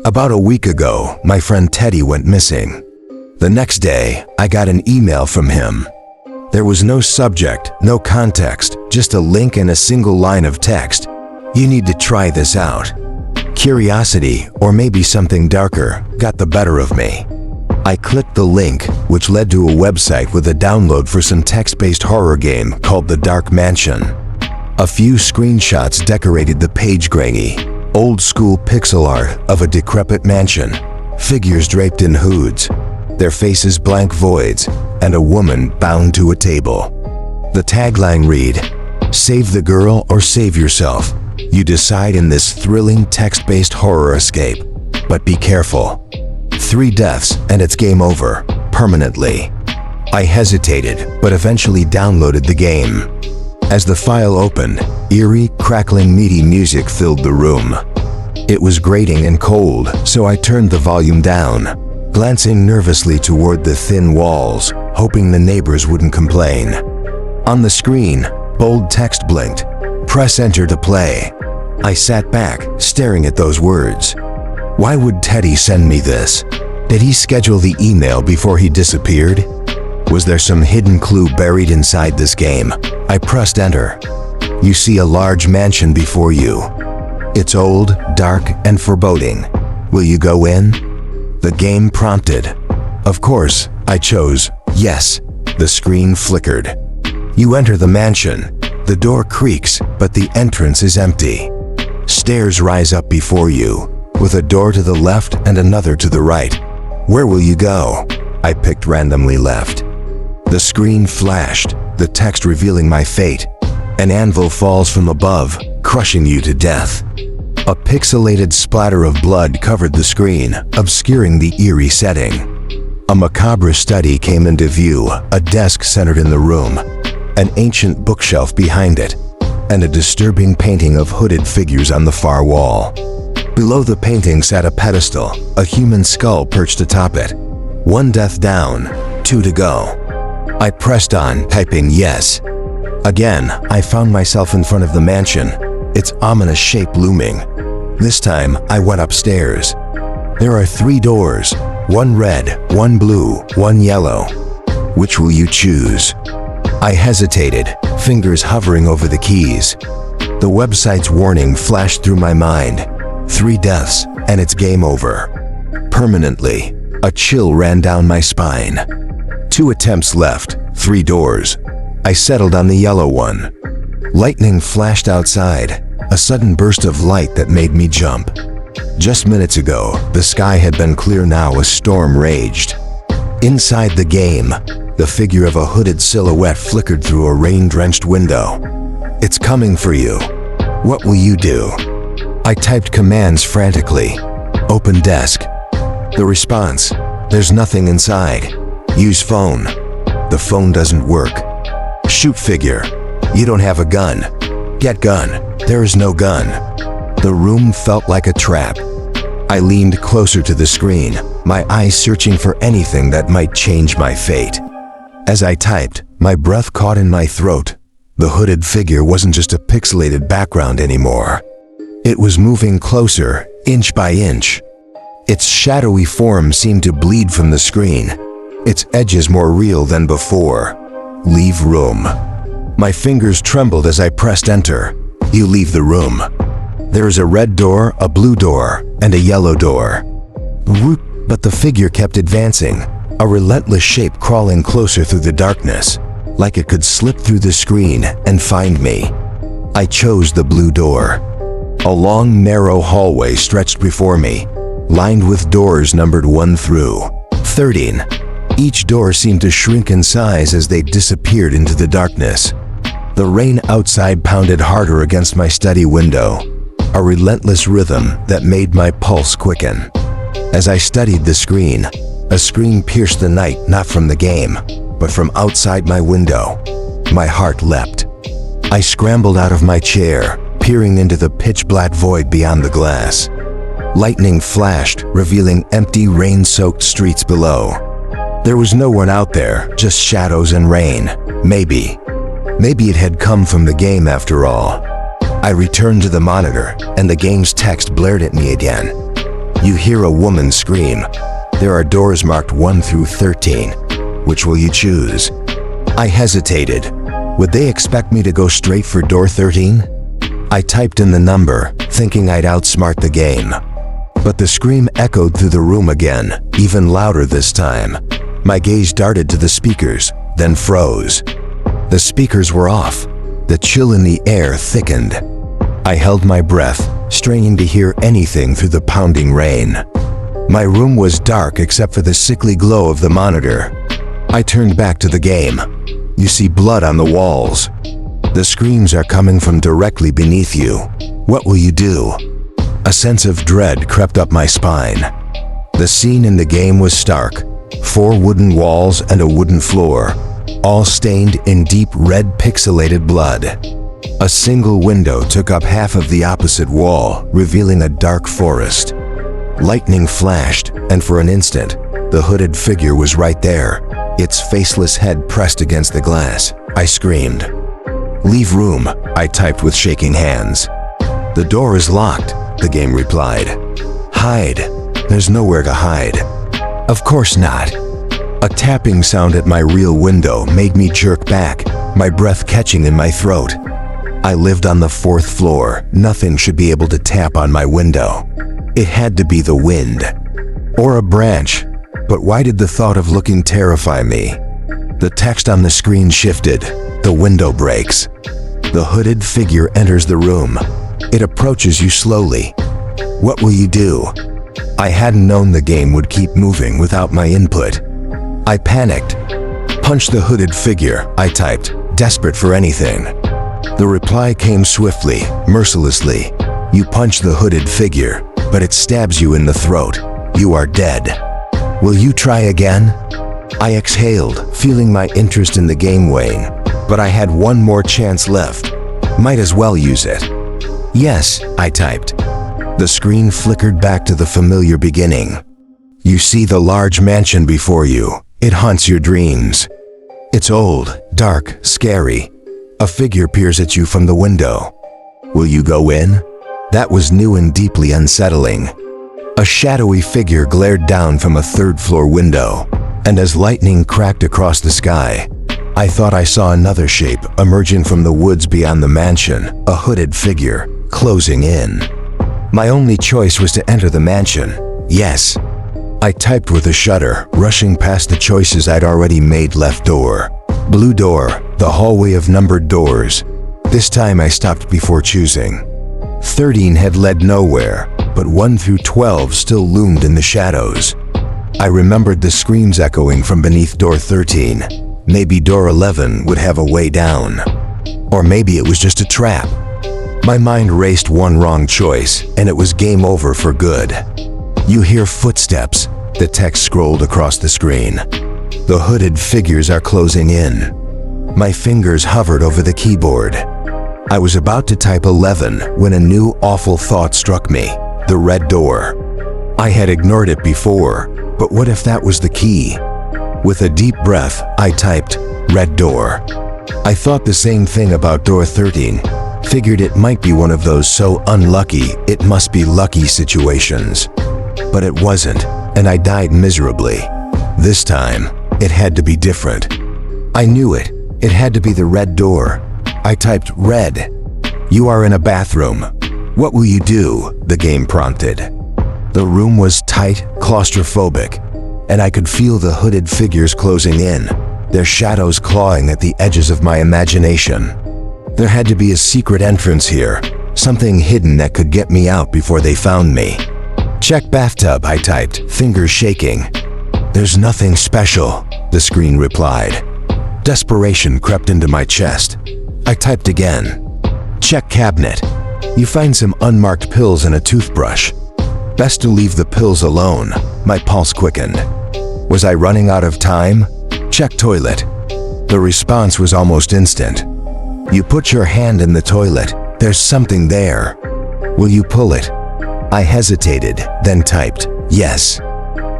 About a week ago, my friend Teddy went missing. The next day, I got an email from him. There was no subject, no context, just a link and a single line of text. You need to try this out. Curiosity, or maybe something darker, got the better of me. I clicked the link, which led to a website with a download for some text-based horror game called The Dark Mansion. A few screenshots decorated the page grainy, old-school pixel art of a decrepit mansion, figures draped in hoods, their faces blank voids, and a woman bound to a table. The tagline read, "Save the girl or save yourself. You decide in this thrilling text-based horror escape. But be careful. 3 deaths and it's game over, permanently." I hesitated, but eventually downloaded the game. As the file opened, eerie, crackling, meaty music filled the room. It was grating and cold, so I turned the volume down, glancing nervously toward the thin walls, hoping the neighbors wouldn't complain. On the screen, bold text blinked, "Press enter to play." I sat back, staring at those words. Why would Teddy send me this? Did he schedule the email before he disappeared? Was there some hidden clue buried inside this game? I pressed enter. You see a large mansion before you. It's old, dark, and foreboding. Will you go in? The game prompted. Of course, I chose yes. The screen flickered. You enter the mansion. The door creaks, but the entrance is empty. Stairs rise up before you, with a door to the left and another to the right. Where will you go? I picked randomly left. The screen flashed, the text revealing my fate. An anvil falls from above, crushing you to death. A pixelated splatter of blood covered the screen, obscuring the eerie setting. A macabre study came into view, a desk centered in the room, an ancient bookshelf behind it, and a disturbing painting of hooded figures on the far wall. Below the painting sat a pedestal, a human skull perched atop it. 1 death down, 2 to go. I pressed on, typing yes. Again, I found myself in front of the mansion, its ominous shape looming. This time, I went upstairs. There are 3 doors, 1 red, 1 blue, 1 yellow. Which will you choose? I hesitated, fingers hovering over the keys. The website's warning flashed through my mind. 3 deaths, and it's game over. Permanently, a chill ran down my spine. 2 attempts left, 3 doors. I settled on the yellow one. Lightning flashed outside, a sudden burst of light that made me jump. Just minutes ago, the sky had been clear. Now a storm raged. Inside the game, the figure of a hooded silhouette flickered through a rain-drenched window. It's coming for you. What will you do? I typed commands frantically. Open desk. The response, there's nothing inside. Use phone. The phone doesn't work. Shoot figure. You don't have a gun. Get gun. There is no gun. The room felt like a trap. I leaned closer to the screen, my eyes searching for anything that might change my fate. As I typed, my breath caught in my throat. The hooded figure wasn't just a pixelated background anymore. It was moving closer, inch by inch. Its shadowy form seemed to bleed from the screen, its edges more real than before. Leave room. My fingers trembled as I pressed enter. You leave the room. There is a red door, a blue door, and a yellow door. But the figure kept advancing, a relentless shape crawling closer through the darkness, like it could slip through the screen and find me. I chose the blue door. A long, narrow hallway stretched before me, lined with doors numbered 1 through 13. Each door seemed to shrink in size as they disappeared into the darkness. The rain outside pounded harder against my study window, a relentless rhythm that made my pulse quicken. As I studied the screen, a scream pierced the night not from the game, but from outside my window. My heart leapt. I scrambled out of my chair, peering into the pitch-black void beyond the glass. Lightning flashed, revealing empty, rain-soaked streets below. There was no one out there, just shadows and rain. Maybe it had come from the game after all. I returned to the monitor, and the game's text blared at me again. You hear a woman scream. There are doors marked 1 through 13. Which will you choose? I hesitated. Would they expect me to go straight for door 13? I typed in the number, thinking I'd outsmart the game. But the scream echoed through the room again, even louder this time. My gaze darted to the speakers, then froze. The speakers were off. The chill in the air thickened. I held my breath, straining to hear anything through the pounding rain. My room was dark except for the sickly glow of the monitor. I turned back to the game. You see blood on the walls. The screams are coming from directly beneath you. What will you do? A sense of dread crept up my spine. The scene in the game was stark. 4 wooden walls and a wooden floor, all stained in deep red pixelated blood. A single window took up half of the opposite wall, revealing a dark forest. Lightning flashed, and for an instant, the hooded figure was right there, its faceless head pressed against the glass. I screamed. "Leave room," I typed with shaking hands. "The door is locked," the game replied. "Hide. There's nowhere to hide." Of course not. A tapping sound at my real window made me jerk back, my breath catching in my throat. I lived on the 4th floor. Nothing should be able to tap on my window. It had to be the wind. Or a branch. But why did the thought of looking terrify me? The text on the screen shifted. The window breaks. The hooded figure enters the room. It approaches you slowly. What will you do? I hadn't known the game would keep moving without my input. I panicked. "Punch the hooded figure," I typed, desperate for anything. The reply came swiftly, mercilessly. "You punch the hooded figure, but it stabs you in the throat. You are dead. Will you try again?" I exhaled, feeling my interest in the game wane, but I had one more chance left. Might as well use it. "Yes," I typed. The screen flickered back to the familiar beginning. You see the large mansion before you. It haunts your dreams. It's old, dark, scary. A figure peers at you from the window. Will you go in? That was new and deeply unsettling. A shadowy figure glared down from a 3rd-floor window, and as lightning cracked across the sky, I thought I saw another shape emerging from the woods beyond the mansion, a hooded figure, closing in. My only choice was to enter the mansion. Yes. I typed with a shudder, rushing past the choices I'd already made. Left door. Blue door, the hallway of numbered doors. This time I stopped before choosing. 13 had led nowhere, but 1 through 12 still loomed in the shadows. I remembered the screams echoing from beneath door 13. Maybe door 11 would have a way down. Or maybe it was just a trap. My mind raced one wrong choice, and it was game over for good. You hear footsteps. The text scrolled across the screen. The hooded figures are closing in. My fingers hovered over the keyboard. I was about to type 11 when a new awful thought struck me. The red door. I had ignored it before, but what if that was the key? With a deep breath, I typed, "Red door." I thought the same thing about door 13. Figured it might be one of those so unlucky it must be lucky situations. But it wasn't, and I died miserably. This time, it had to be different. I knew it. It had to be the red door. I typed red. "You are in a bathroom. What will you do?" the game prompted. The room was tight, claustrophobic, and I could feel the hooded figures closing in, their shadows clawing at the edges of my imagination. There had to be a secret entrance here, something hidden that could get me out before they found me. "Check bathtub," I typed, fingers shaking. "There's nothing special," the screen replied. Desperation crept into my chest. I typed again. "Check cabinet. You find some unmarked pills and a toothbrush. Best to leave the pills alone." My pulse quickened. Was I running out of time? "Check toilet." The response was almost instant. "You put your hand in the toilet. There's something there. Will you pull it?" I hesitated, then typed, "Yes."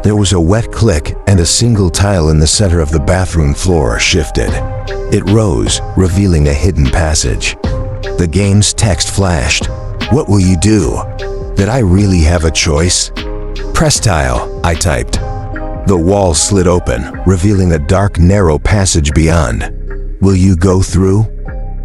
There was a wet click, and a single tile in the center of the bathroom floor shifted. It rose, revealing a hidden passage. The game's text flashed. "What will you do?" Did I really have a choice? Press tile, I typed. The wall slid open, revealing a dark, narrow passage beyond. Will you go through?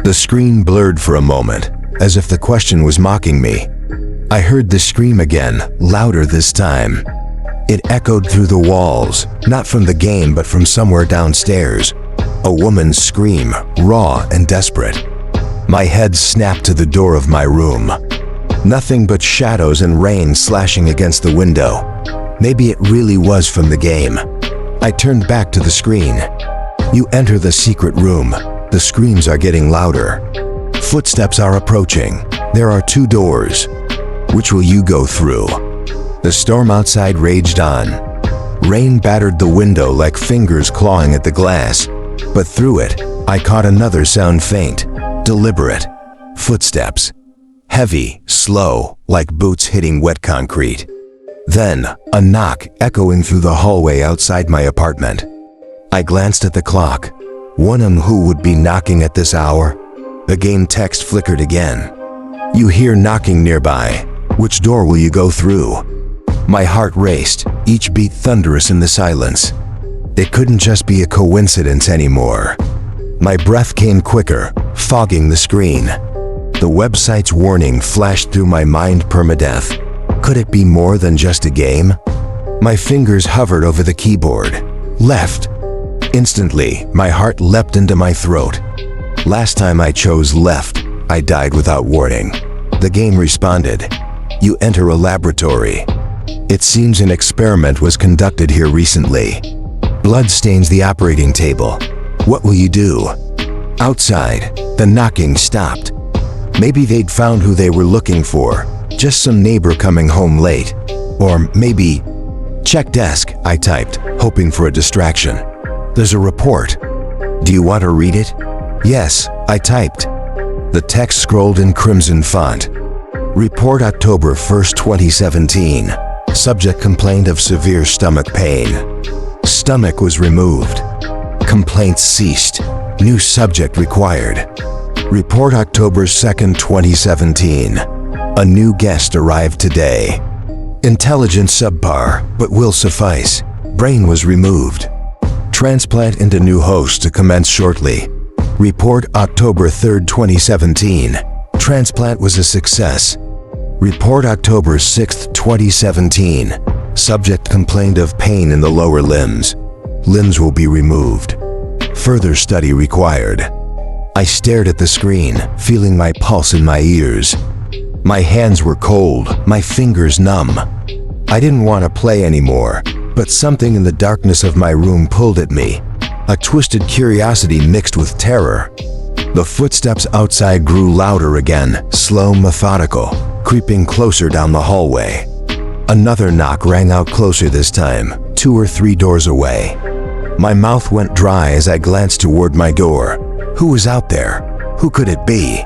The screen blurred for a moment, as if the question was mocking me. I heard the scream again, louder this time. It echoed through the walls, not from the game but from somewhere downstairs. A woman's scream, raw and desperate. My head snapped to the door of my room. Nothing but shadows and rain slashing against the window. Maybe it really was from the game. I turned back to the screen. You enter the secret room. The screams are getting louder. Footsteps are approaching. There are 2 doors. Which will you go through? The storm outside raged on. Rain battered the window like fingers clawing at the glass. But through it, I caught another sound, faint, deliberate. Footsteps. Heavy, slow, like boots hitting wet concrete. Then, a knock echoing through the hallway outside my apartment. I glanced at the clock. Wondering who would be knocking at this hour. The game text flickered again. You hear knocking nearby. Which door will you go through? My heart raced, each beat thunderous in the silence. It couldn't just be a coincidence anymore. My breath came quicker, fogging the screen. The website's warning flashed through my mind, permadeath. Could it be more than just a game? My fingers hovered over the keyboard. Left. Instantly, my heart leapt into my throat. Last time I chose left, I died without warning. The game responded. You enter a laboratory. It seems an experiment was conducted here recently. Blood stains the operating table. What will you do? Outside, the knocking stopped. Maybe they'd found who they were looking for. Just some neighbor coming home late. Or maybe... Check desk, I typed, hoping for a distraction. There's a report. Do you want to read it? Yes, I typed. The text scrolled in crimson font. Report October 1st, 2017. Subject complained of severe stomach pain. Stomach was removed. Complaints ceased. New subject required. Report October 2nd, 2017. A new guest arrived today. Intelligence subpar, but will suffice. Brain was removed. Transplant into new host to commence shortly. Report October 3rd, 2017. Transplant was a success. Report October 6th, 2017. Subject complained of pain in the lower limbs. Limbs will be removed. Further study required. I stared at the screen, feeling my pulse in my ears. My hands were cold, my fingers numb. I didn't want to play anymore, but something in the darkness of my room pulled at me. A twisted curiosity mixed with terror. The footsteps outside grew louder again, slow, methodical, creeping closer down the hallway. Another knock rang out closer this time, 2 or 3 doors away. My mouth went dry as I glanced toward my door. Who was out there? Who could it be?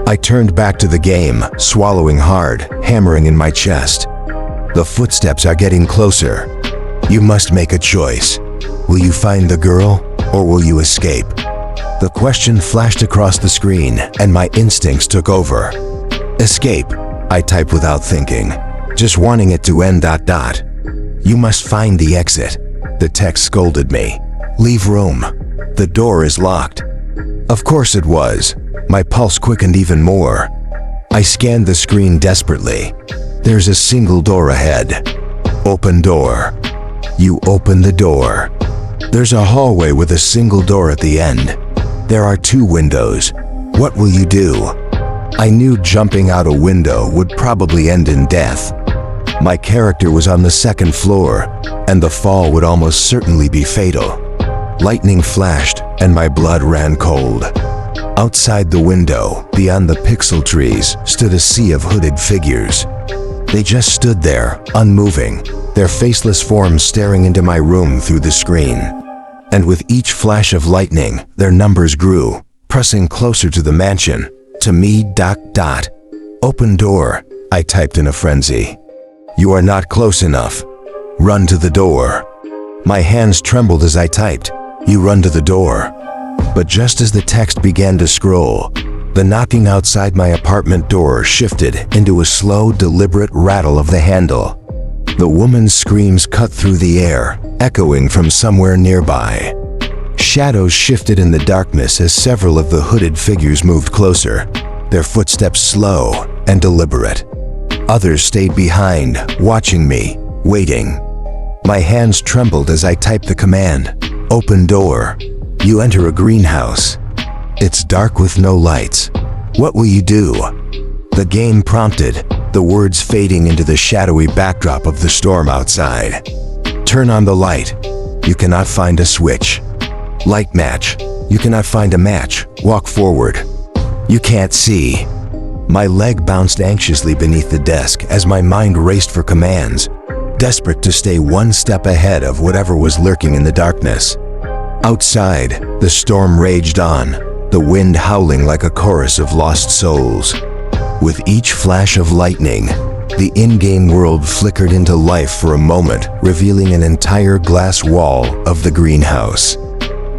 I turned back to the game, swallowing hard, hammering in my chest. The footsteps are getting closer. You must make a choice. Will you find the girl, or will you escape? The question flashed across the screen, and my instincts took over. Escape, I typed without thinking, just wanting it to end. You must find the exit. The text scolded me. Leave room. The door is locked. Of course it was. My pulse quickened even more. I scanned the screen desperately. There's a single door ahead. Open door. You open the door. There's a hallway with a single door at the end. There are 2 windows. What will you do? I knew jumping out a window would probably end in death. My character was on the 2nd floor, and the fall would almost certainly be fatal. Lightning flashed, and my blood ran cold. Outside the window, beyond the pixel trees, stood a sea of hooded figures. They just stood there, unmoving, their faceless forms staring into my room through the screen. And with each flash of lightning, their numbers grew, pressing closer to the mansion. To me. Open door, I typed in a frenzy. You are not close enough. Run to the door. My hands trembled as I typed. You run to the door. But just as the text began to scroll, the knocking outside my apartment door shifted into a slow, deliberate rattle of the handle. The woman's screams cut through the air, echoing from somewhere nearby. Shadows shifted in the darkness as several of the hooded figures moved closer, their footsteps slow and deliberate. Others stayed behind, watching me, waiting. My hands trembled as I typed the command, "Open door. You enter a greenhouse. It's dark with no lights. What will you do?" The game prompted, the words fading into the shadowy backdrop of the storm outside. "Turn on the light. You cannot find a switch. Light match. You cannot find a match. Walk forward. You can't see." My leg bounced anxiously beneath the desk as my mind raced for commands, desperate to stay one step ahead of whatever was lurking in the darkness. Outside, the storm raged on, the wind howling like a chorus of lost souls. With each flash of lightning, the in-game world flickered into life for a moment, revealing an entire glass wall of the greenhouse.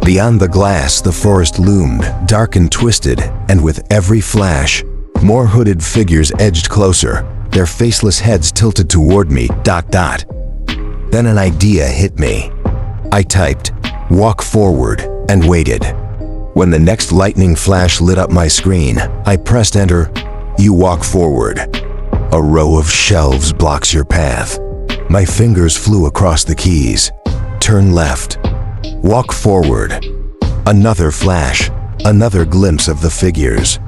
Beyond the glass, the forest loomed, dark and twisted, and with every flash, more hooded figures edged closer, their faceless heads tilted toward me, ... Then an idea hit me. I typed, "Walk forward," and waited. When the next lightning flash lit up my screen, I pressed enter. You walk forward. A row of shelves blocks your path. My fingers flew across the keys. Turn left. Walk forward. Another flash, another glimpse of the figures.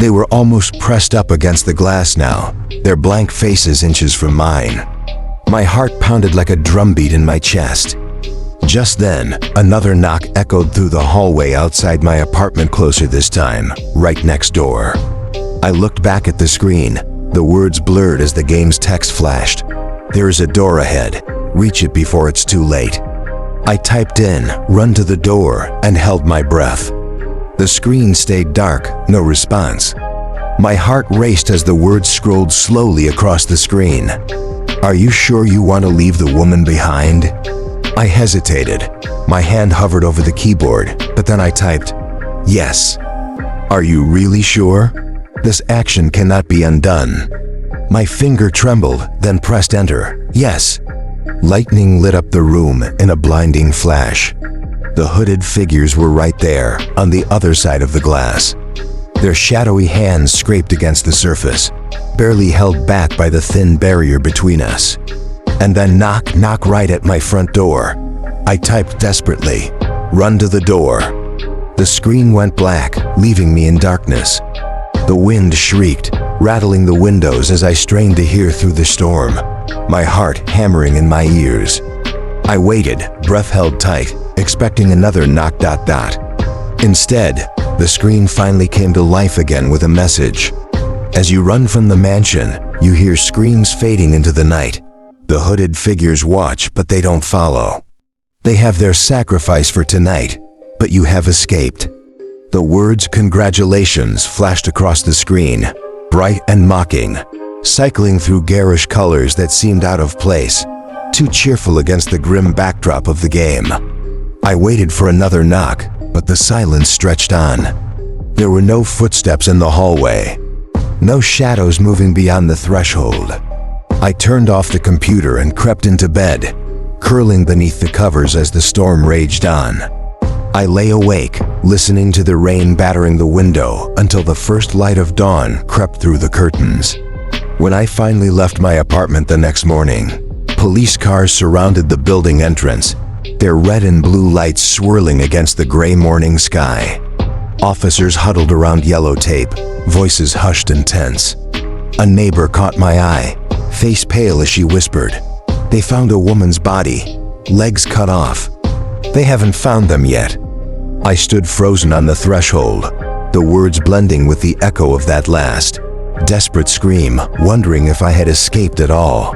They were almost pressed up against the glass now, their blank faces inches from mine. My heart pounded like a drumbeat in my chest. Just then, another knock echoed through the hallway outside my apartment, closer this time, right next door. I looked back at the screen, the words blurred as the game's text flashed. "There is a door ahead. Reach it before it's too late." I typed in, "Run to the door," and held my breath. The screen stayed dark, no response. My heart raced as the words scrolled slowly across the screen. "Are you sure you want to leave the woman behind?" I hesitated. My hand hovered over the keyboard, but then I typed, "Yes." "Are you really sure? This action cannot be undone." My finger trembled, then pressed enter. "Yes." Lightning lit up the room in a blinding flash. The hooded figures were right there, on the other side of the glass. Their shadowy hands scraped against the surface, barely held back by the thin barrier between us. And then knock, knock right at my front door. I typed desperately, "Run to the door." The screen went black, leaving me in darkness. The wind shrieked, rattling the windows as I strained to hear through the storm, my heart hammering in my ears. I waited, breath held tight, expecting another knock ... Instead, the screen finally came to life again with a message. As you run from the mansion, you hear screams fading into the night. The hooded figures watch, but they don't follow. They have their sacrifice for tonight, but you have escaped. The words "Congratulations" flashed across the screen, bright and mocking, cycling through garish colors that seemed out of place, too cheerful against the grim backdrop of the game. I waited for another knock, but the silence stretched on. There were no footsteps in the hallway, no shadows moving beyond the threshold. I turned off the computer and crept into bed, curling beneath the covers as the storm raged on. I lay awake, listening to the rain battering the window until the first light of dawn crept through the curtains. When I finally left my apartment the next morning, police cars surrounded the building entrance, their red and blue lights swirling against the gray morning sky. Officers huddled around yellow tape, voices hushed and tense. A neighbor caught my eye, face pale as she whispered, "They found a woman's body, legs cut off. They haven't found them yet." I stood frozen on the threshold, the words blending with the echo of that last, desperate scream, wondering if I had escaped at all.